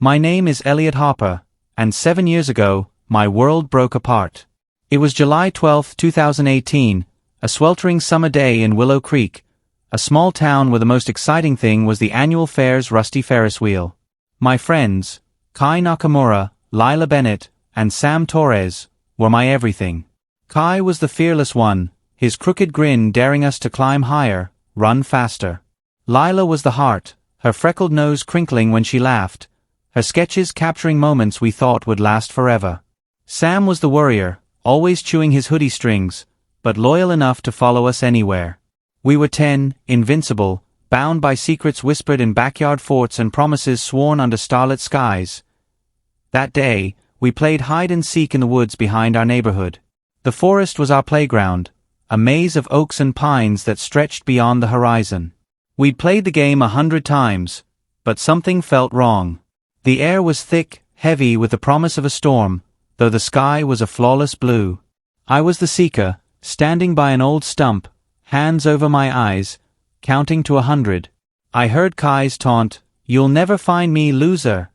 My name is Elliot Harper, and 7 years ago, my world broke apart. It was July 12, 2018, a sweltering summer day in Willow Creek, a small town where the most exciting thing was the annual fair's rusty Ferris wheel. My friends, Kai Nakamura, Lila Bennett, and Sam Torres, were my everything. Kai was the fearless one, his crooked grin daring us to climb higher, run faster. Lila was the heart, her freckled nose crinkling when she laughed, her sketches capturing moments we thought would last forever. Sam was the worrier, always chewing his hoodie strings, but loyal enough to follow us anywhere. We were 10, invincible, bound by secrets whispered in backyard forts and promises sworn under starlit skies. That day, we played hide-and-seek in the woods behind our neighborhood. The forest was our playground, a maze of oaks and pines that stretched beyond the horizon. We'd played the game 100 times, but something felt wrong. The air was thick, heavy with the promise of a storm, though the sky was a flawless blue. I was the seeker, standing by an old stump, hands over my eyes, counting to 100. I heard Kai's taunt, "You'll never find me, loser,"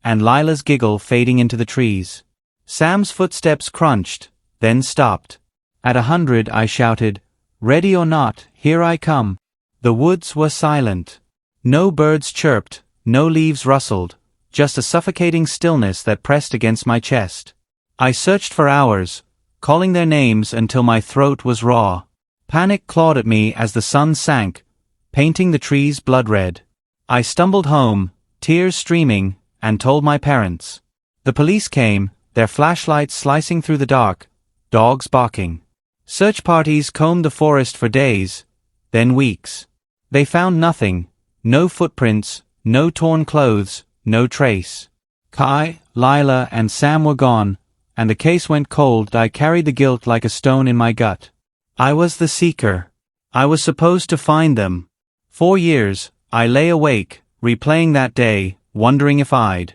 and Lila's giggle fading into the trees. Sam's footsteps crunched, then stopped. At 100 I shouted, "Ready or not, here I come." The woods were silent. No birds chirped, no leaves rustled, just a suffocating stillness that pressed against my chest. I searched for hours, calling their names until my throat was raw. Panic clawed at me as the sun sank, painting the trees blood red. I stumbled home, tears streaming, and told my parents. The police came, their flashlights slicing through the dark, dogs barking. Search parties combed the forest for days, then weeks. They found nothing, no footprints, no torn clothes, no trace. Kai, Lila, and Sam were gone, and the case went cold. I carried the guilt like a stone in my gut. I was the seeker. I was supposed to find them. 4 years, I lay awake, replaying that day, wondering if I'd.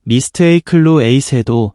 미스트의 클로 A 섀도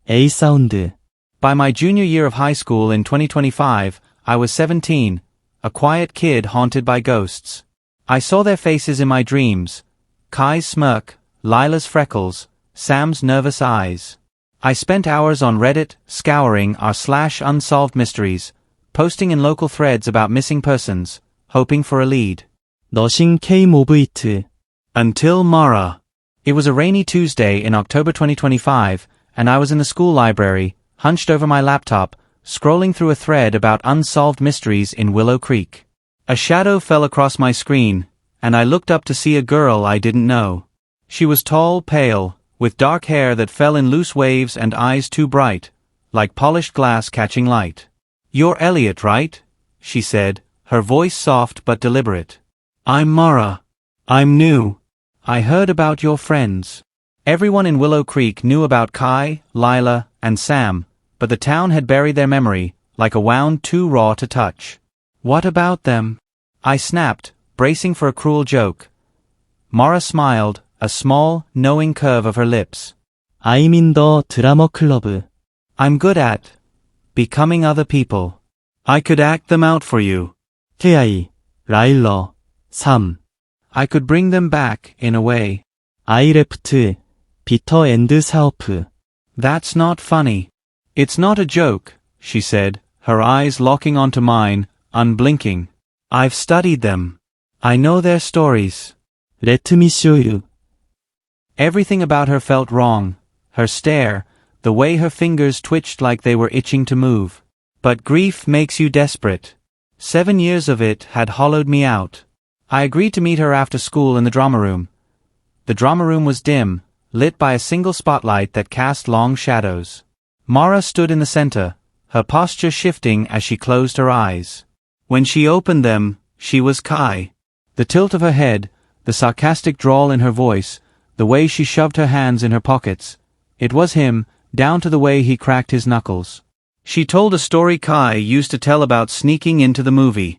A 사운드. By my junior year of high school in 2025, I was 17, a quiet kid haunted by ghosts. I saw their faces in my dreams, Kai's smirk, Lila's freckles, Sam's nervous eyes. I spent hours on Reddit, scouring r/unsolved mysteries, posting in local threads about missing persons, hoping for a lead. 너신 came of it. Until Mara. It was a rainy Tuesday in October 2025, and I was in the school library, hunched over my laptop, scrolling through a thread about unsolved mysteries in Willow Creek. A shadow fell across my screen, and I looked up to see a girl I didn't know. She was tall, pale, with dark hair that fell in loose waves and eyes too bright, like polished glass catching light. "You're Elliot, right?" she said, her voice soft but deliberate. "I'm Mara. I'm new. I heard about your friends." Everyone in Willow Creek knew about Kai, Lila, and Sam, but the town had buried their memory, like a wound too raw to touch. "What about them?" I snapped, bracing for a cruel joke. Mara smiled, a small, knowing curve of her lips. I'm in the drama club. "I'm good at becoming other people. I could act them out for you." Kai, Lila, Sam. I could bring them back, in a way. I left, Peter and Soup. "That's not funny." "It's not a joke," she said, her eyes locking onto mine, unblinking. "I've studied them. I know their stories." Let me show you. Everything about her felt wrong. Her stare, the way her fingers twitched like they were itching to move. But grief makes you desperate. 7 years of it had hollowed me out. I agreed to meet her after school in the drama room. The drama room was dim, lit by a single spotlight that cast long shadows. Mara stood in the center, her posture shifting as she closed her eyes. When she opened them, she was Kai. The tilt of her head, the sarcastic drawl in her voice, the way she shoved her hands in her pockets. It was him, down to the way he cracked his knuckles. She told a story Kai used to tell about sneaking into the movie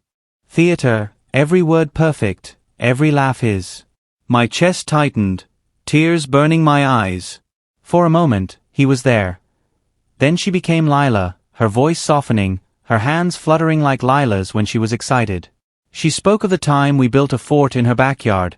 theater, every word perfect, every laugh his. My chest tightened, tears burning my eyes. For a moment, he was there. Then she became Lila, her voice softening, her hands fluttering like Lila's when she was excited. She spoke of the time we built a fort in her backyard,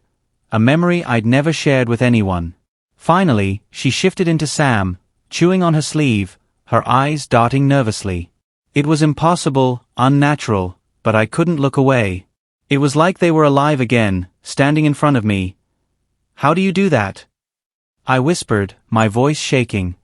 a memory I'd never shared with anyone. Finally, she shifted into Sam, chewing on her sleeve, her eyes darting nervously. It was impossible, unnatural, but I couldn't look away. It was like they were alive again, standing in front of me. "How do you do that?" I whispered, my voice shaking.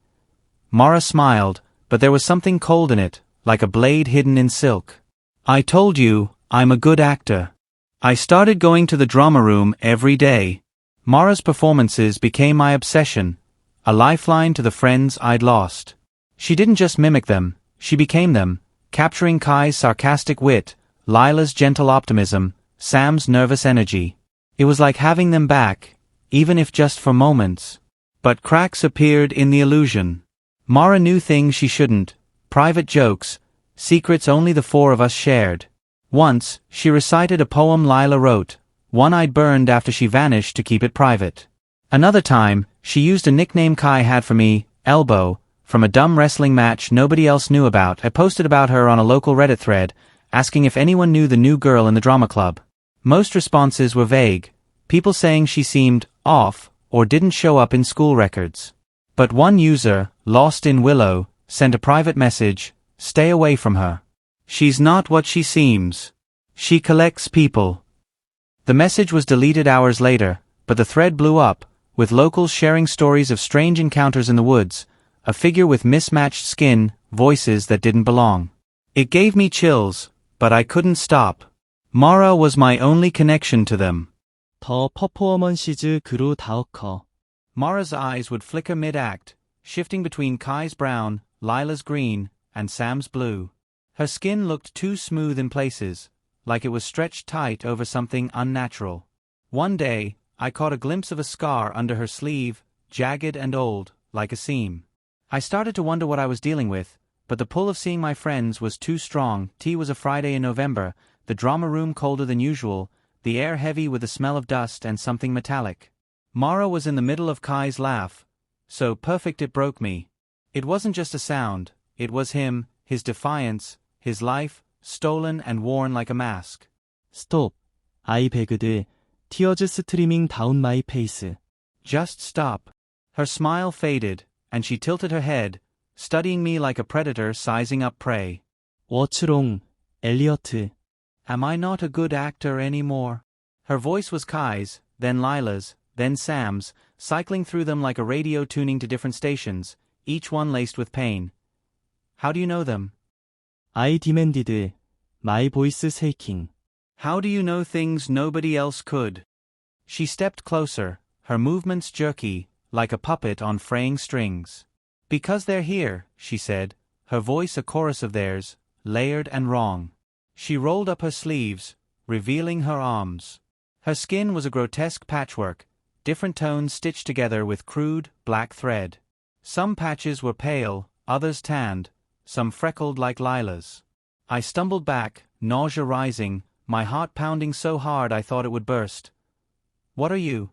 Mara smiled, but there was something cold in it, like a blade hidden in silk. "I told you, I'm a good actor. I started going to the drama room every day." Mara's performances became my obsession, a lifeline to the friends I'd lost. She didn't just mimic them, she became them, capturing Kai's sarcastic wit, Lila's gentle optimism, Sam's nervous energy. It was like having them back, even if just for moments. But cracks appeared in the illusion. Mara knew things she shouldn't, private jokes, secrets only the four of us shared. Once, she recited a poem Lila wrote, one I'd burned after she vanished to keep it private. Another time, she used a nickname Kai had for me, Elbow, from a dumb wrestling match nobody else knew about. I posted about her on a local Reddit thread, asking if anyone knew the new girl in the drama club. Most responses were vague, people saying she seemed off or didn't show up in school records. But one user, lost in Willow, sent a private message, "Stay away from her. She's not what she seems. She collects people." The message was deleted hours later, but the thread blew up, with locals sharing stories of strange encounters in the woods, a figure with mismatched skin, voices that didn't belong. It gave me chills, but I couldn't stop. Mara was my only connection to them. 더 퍼포먼시즈 그루 다우커. Mara's eyes would flicker mid-act, shifting between Kai's brown, Lila's green, and Sam's blue. Her skin looked too smooth in places, like it was stretched tight over something unnatural. One day, I caught a glimpse of a scar under her sleeve, jagged and old, like a seam. I started to wonder what I was dealing with, but the pull of seeing my friends was too strong. Tea was a Friday in November, the drama room colder than usual, the air heavy with the smell of dust and something metallic. Mara was in the middle of Kai's laugh, so perfect it broke me. It wasn't just a sound, it was him, his defiance, his life, stolen and worn like a mask. 스톱. 아이 배그드. 티어즈 스트리밍 다운 마이 페이스. Just stop. Her smile faded, and she tilted her head, studying me like a predator sizing up prey. What's wrong, 엘리어트? Am I not a good actor anymore? Her voice was Kai's, then Lila's, then Sam's, cycling through them like a radio tuning to different stations, each one laced with pain. How do you know them? I demanded. My voice shaking. How do you know things nobody else could? She stepped closer, her movements jerky, like a puppet on fraying strings. Because they're here, she said, her voice a chorus of theirs, layered and wrong. She rolled up her sleeves, revealing her arms. Her skin was a grotesque patchwork, different tones stitched together with crude, black thread. Some patches were pale, others tanned, some freckled like Lila's. I stumbled back, nausea rising, my heart pounding so hard I thought it would burst. "What are you?"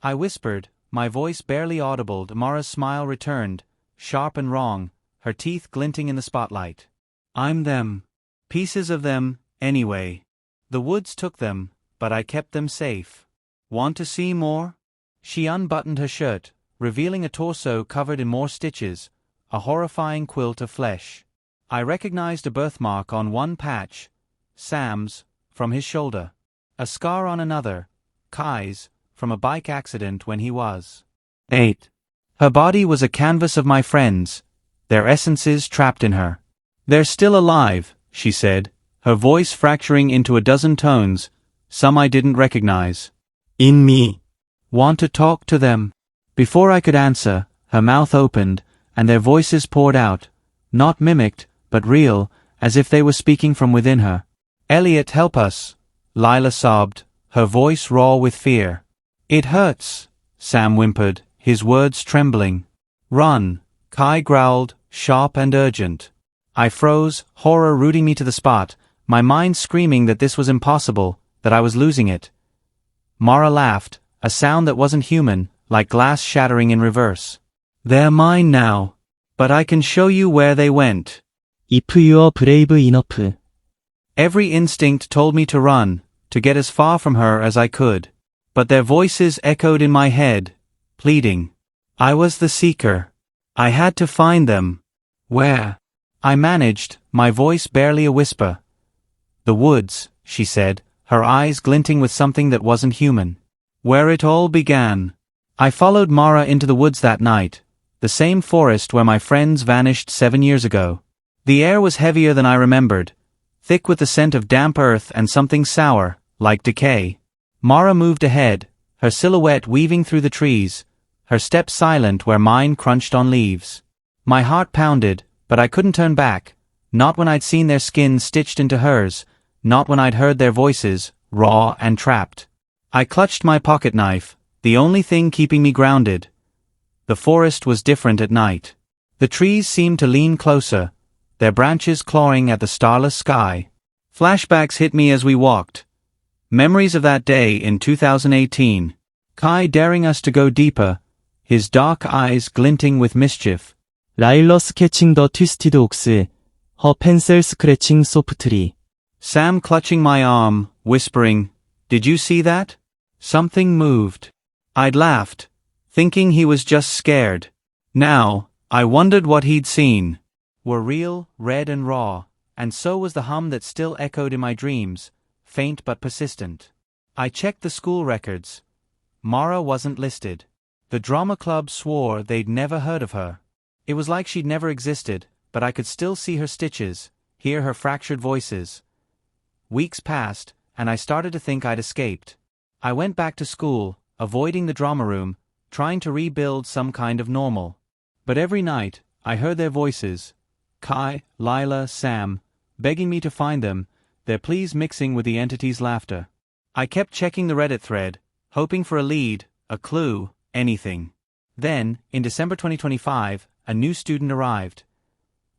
I whispered, my voice barely audible. Mara's smile returned, sharp and wrong, her teeth glinting in the spotlight. "I'm them. Pieces of them, anyway. The woods took them, but I kept them safe. Want to see more?" She unbuttoned her shirt, revealing a torso covered in more stitches, a horrifying quilt of flesh. I recognized a birthmark on one patch, Sam's, from his shoulder. A scar on another, Kai's, from a bike accident when he was 8. Her body was a canvas of my friends, their essences trapped in her. "They're still alive," she said, her voice fracturing into a dozen tones, some I didn't recognize. "In me. Want to talk to them?" Before I could answer, her mouth opened, and their voices poured out, not mimicked, but real, as if they were speaking from within her. "Elliot, help us," Lila sobbed, her voice raw with fear. "It hurts," Sam whimpered, his words trembling. "Run," Kai growled, sharp and urgent. I froze, horror rooting me to the spot, my mind screaming that this was impossible, that I was losing it. Mara laughed, a sound that wasn't human, like glass shattering in reverse. "They're mine now. But I can show you where they went." If you're brave enough. Every instinct told me to run, to get as far from her as I could. But their voices echoed in my head, pleading. I was the seeker. I had to find them. Where? I managed, my voice barely a whisper. The woods, she said, her eyes glinting with something that wasn't human. Where it all began. I followed Mara into the woods that night, the same forest where my friends vanished 7 years ago. The air was heavier than I remembered, thick with the scent of damp earth and something sour, like decay. Mara moved ahead, her silhouette weaving through the trees, her steps silent where mine crunched on leaves. My heart pounded, but I couldn't turn back, not when I'd seen their skin stitched into hers, not when I'd heard their voices, raw and trapped. I clutched my pocket knife, the only thing keeping me grounded. The forest was different at night. The trees seemed to lean closer, their branches clawing at the starless sky. Flashbacks hit me as we walked. Memories of that day in 2018. Kai daring us to go deeper, his dark eyes glinting with mischief. 라일러 스케칭 더 트위스티드 옥스, 허 펜슬 스크래칭 소프트리. Sam clutching my arm, whispering, "Did you see that?" Something moved. I'd laughed, thinking he was just scared. Now, I wondered what he'd seen. Were real, red and raw, and so was the hum that still echoed in my dreams, faint but persistent. I checked the school records. Mara wasn't listed. The drama club swore they'd never heard of her. It was like she'd never existed, but I could still see her stitches, hear her fractured voices. Weeks passed, and I started to think I'd escaped. I went back to school, avoiding the drama room, trying to rebuild some kind of normal. But every night, I heard their voices, Kai, Lila, Sam, begging me to find them, their pleas mixing with the entity's laughter. I kept checking the Reddit thread, hoping for a lead, a clue, anything. Then, in December 2025, a new student arrived.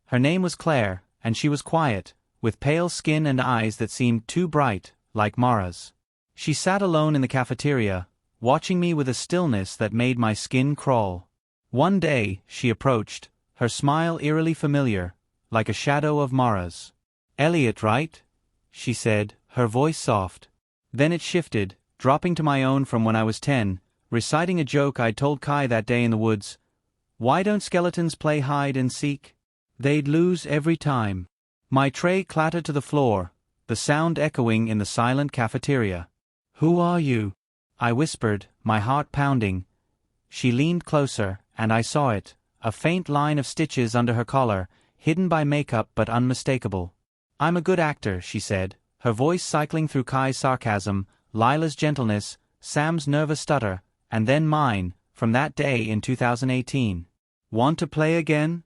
Her name was Claire, and she was quiet, with pale skin and eyes that seemed too bright, like Mara's. She sat alone in the cafeteria, watching me with a stillness that made my skin crawl. One day, she approached, her smile eerily familiar, like a shadow of Mara's. "Elliot, right?" she said, her voice soft. Then it shifted, dropping to my own from when I was 10, reciting a joke I'd told Kai that day in the woods. "Why don't skeletons play hide and seek? They'd lose every time." My tray clattered to the floor, the sound echoing in the silent cafeteria. "Who are you?" I whispered, my heart pounding. She leaned closer, and I saw it, a faint line of stitches under her collar, hidden by makeup but unmistakable. "I'm a good actor," she said, her voice cycling through Kai's sarcasm, Lila's gentleness, Sam's nervous stutter, and then mine, from that day in 2018. "Want to play again?"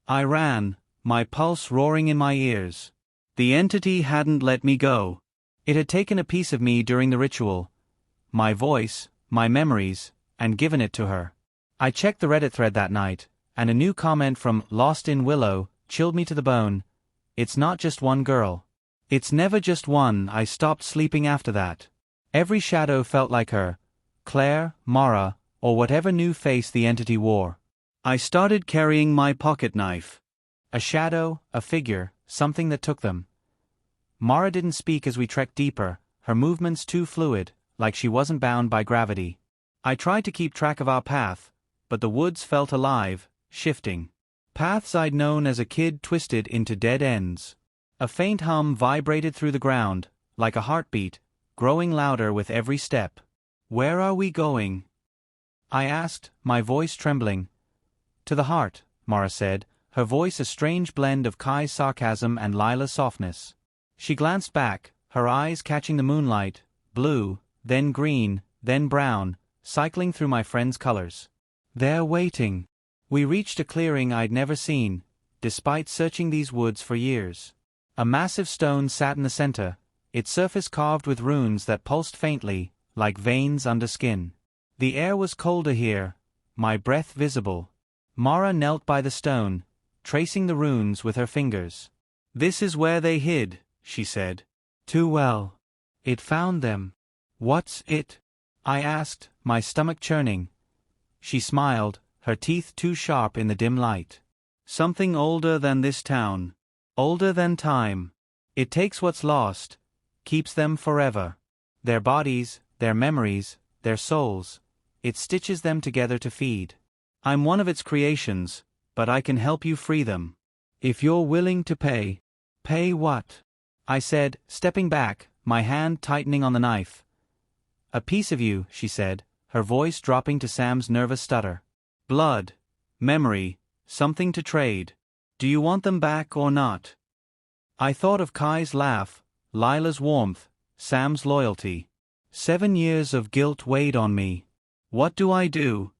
I ran, my pulse roaring in my ears. The entity hadn't let me go. It had taken a piece of me during the ritual. My voice, my memories, and given it to her. I checked the Reddit thread that night, and a new comment from Lost in Willow chilled me to the bone. "It's not just one girl. It's never just one." I stopped sleeping after that. Every shadow felt like her, Claire, Mara, or whatever new face the entity wore. I started carrying my pocket knife. A shadow, a figure, something that took them. Mara didn't speak as we trekked deeper, her movements too fluid, like she wasn't bound by gravity. I tried to keep track of our path, but the woods felt alive, shifting. Paths I'd known as a kid twisted into dead ends. A faint hum vibrated through the ground, like a heartbeat, growing louder with every step. "Where are we going?" I asked, my voice trembling. "To the heart," Mara said, her voice a strange blend of Kai's sarcasm and Lila's softness. She glanced back, her eyes catching the moonlight, blue, then green, then brown, cycling through my friend's colors. "They're waiting." We reached a clearing I'd never seen, despite searching these woods for years. A massive stone sat in the center, its surface carved with runes that pulsed faintly, like veins under skin. The air was colder here, my breath visible. Mara knelt by the stone, tracing the runes with her fingers. "This is where they hid," she said. "Too well. It found them." "What's it?" I asked, my stomach churning. She smiled, her teeth too sharp in the dim light. "Something older than this town. Older than time. It takes what's lost, keeps them forever. Their bodies, their memories, their souls. It stitches them together to feed." I'm one of its creations, but I can help you free them. If you're willing to pay. Pay what? I said, stepping back, my hand tightening on the knife. A piece of you, she said, her voice dropping to Sam's nervous stutter. Blood. Memory. Something to trade. Do you want them back or not? I thought of Kai's laugh, Lila's warmth, Sam's loyalty. 7 years of guilt weighed on me. What do I do?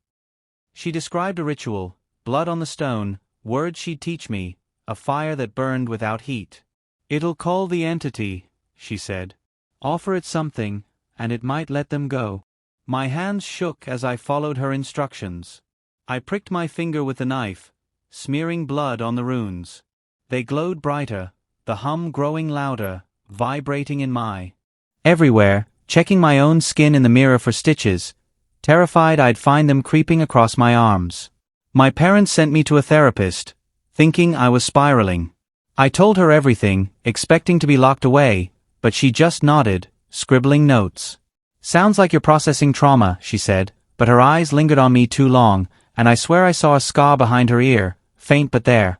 She described a ritual, blood on the stone, words she'd teach me, a fire that burned without heat. It'll call the entity, she said. Offer it something, and it might let them go. My hands shook as I followed her instructions. I pricked my finger with the knife, smearing blood on the runes. They glowed brighter, the hum growing louder, vibrating in my. Everywhere, checking my own skin in the mirror for stitches, terrified I'd find them creeping across my arms. My parents sent me to a therapist, thinking I was spiraling. I told her everything, expecting to be locked away, but she just nodded, scribbling notes. Sounds like you're processing trauma, she said, but her eyes lingered on me too long, and I swear I saw a scar behind her ear, faint but there.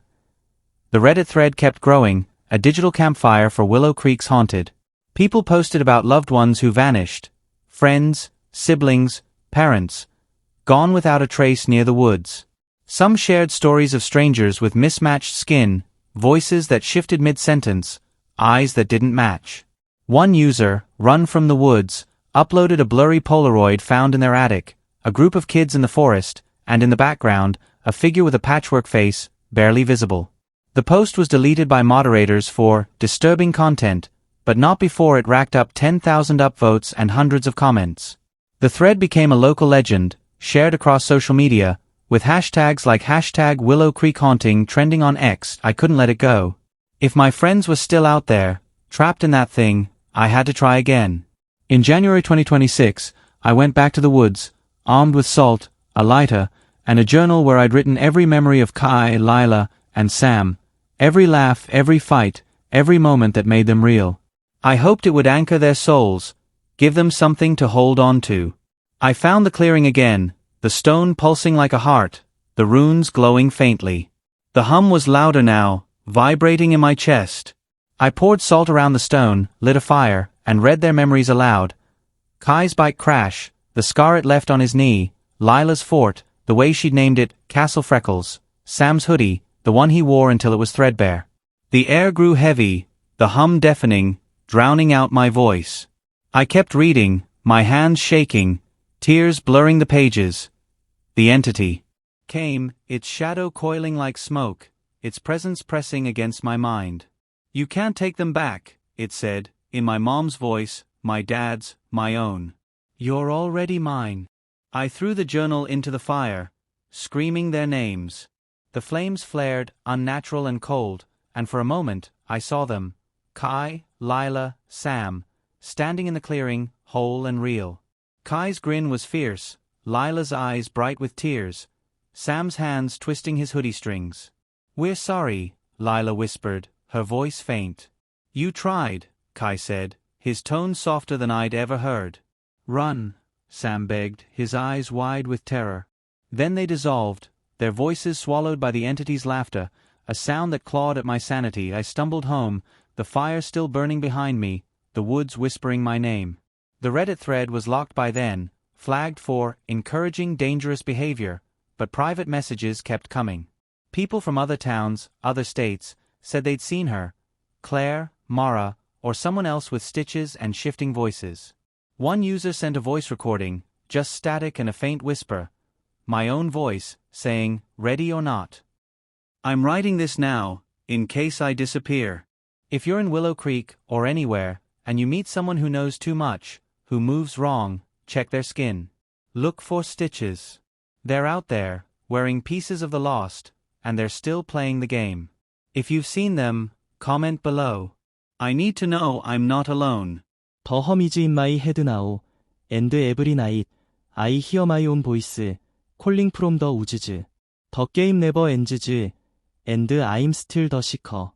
The Reddit thread kept growing, a digital campfire for Willow Creek's haunted. People posted about loved ones who vanished. Friends, siblings, parents. Gone without a trace near the woods. Some shared stories of strangers with mismatched skin, voices that shifted mid-sentence, eyes that didn't match. One user, Run from the Woods, uploaded a blurry Polaroid found in their attic, a group of kids in the forest, and in the background, a figure with a patchwork face, barely visible. The post was deleted by moderators for disturbing content, but not before it racked up 10,000 upvotes and hundreds of comments. The thread became a local legend, shared across social media, with hashtags like #WillowCreekHaunting trending on X. I couldn't let it go. If my friends were still out there, trapped in that thing, I had to try again. In January 2026, I went back to the woods, armed with salt, a lighter, and a journal where I'd written every memory of Kai, Lila, and Sam, every laugh, every fight, every moment that made them real. I hoped it would anchor their souls, give them something to hold on to. I found the clearing again, the stone pulsing like a heart, the runes glowing faintly. The hum was louder now, vibrating in my chest. I poured salt around the stone, lit a fire, and read their memories aloud. Kai's bike crash, the scar it left on his knee, Lila's fort, the way she'd named it, Castle Freckles, Sam's hoodie, the one he wore until it was threadbare. The air grew heavy, the hum deafening, drowning out my voice. I kept reading, my hands shaking, tears blurring the pages. The entity came, its shadow coiling like smoke, its presence pressing against my mind. You can't take them back, it said, in my mom's voice, my dad's, my own. You're already mine. I threw the journal into the fire, screaming their names. The flames flared, unnatural and cold, and for a moment, I saw them, Kai, Lila, Sam, standing in the clearing, whole and real. Kai's grin was fierce, Lila's eyes bright with tears, Sam's hands twisting his hoodie strings. We're sorry, Lila whispered, her voice faint. You tried, Kai said, his tone softer than I'd ever heard. Run, Sam begged, his eyes wide with terror. Then they dissolved, their voices swallowed by the entity's laughter, a sound that clawed at my sanity. I stumbled home, the fire still burning behind me, the woods whispering my name. The Reddit thread was locked by then, flagged for encouraging dangerous behavior, but private messages kept coming. People from other towns, other states, said they'd seen her, Claire, Mara, or someone else with stitches and shifting voices. One user sent a voice recording, just static and a faint whisper, my own voice, saying, ready or not. I'm writing this now, in case I disappear. If you're in Willow Creek, or anywhere, and you meet someone who knows too much, who moves wrong, check their skin. Look for stitches. They're out there, wearing pieces of the lost, and they're still playing the game. If you've seen them, comment below. I need to know I'm not alone. The hum is in my head now, and every night, I hear my own voice, calling from the woods. The game never ends, and I'm still the seeker.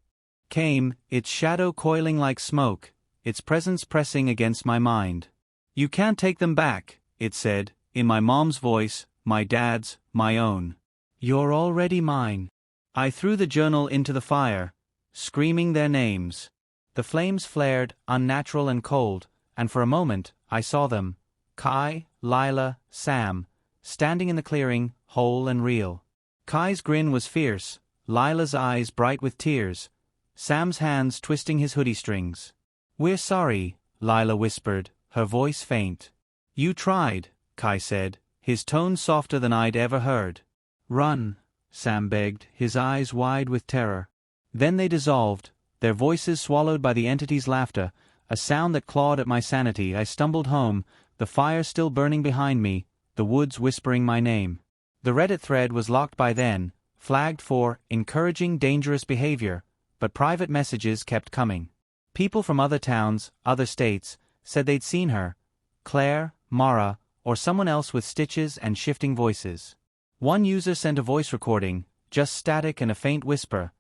Came, its shadow coiling like smoke, its presence pressing against my mind. You can't take them back, it said, in my mom's voice, my dad's, my own. You're already mine. I threw the journal into the fire, screaming their names. The flames flared, unnatural and cold, and for a moment, I saw them, Kai, Lila, Sam, standing in the clearing, whole and real. Kai's grin was fierce, Lila's eyes bright with tears, Sam's hands twisting his hoodie strings. "We're sorry," Lila whispered, her voice faint. "You tried," Kai said, his tone softer than I'd ever heard. "Run," Sam begged, his eyes wide with terror. Then they dissolved, their voices swallowed by the entity's laughter, a sound that clawed at my sanity. I stumbled home, the fire still burning behind me, the woods whispering my name. The Reddit thread was locked by then, flagged for encouraging dangerous behavior, but private messages kept coming. People from other towns, other states, said they'd seen her, Claire, Mara, or someone else with stitches and shifting voices. One user sent a voice recording, just static and a faint whisper,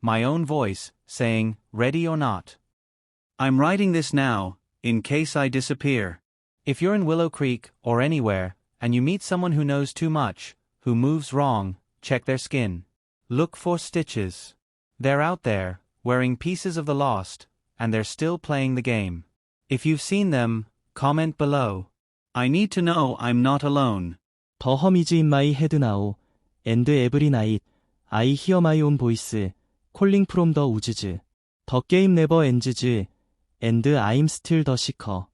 my own voice, saying, "Ready or not?" I'm writing this now, in case I disappear. If you're in Willow Creek, or anywhere, and you meet someone who knows too much, who moves wrong, check their skin. Look for stitches. They're out there, wearing pieces of the lost, and they're still playing the game. If you've seen them, comment below. I need to know I'm not alone. The hum is in my head now, and every night, I hear my own voice, calling from the woods. The game never ends, and I'm still the seeker.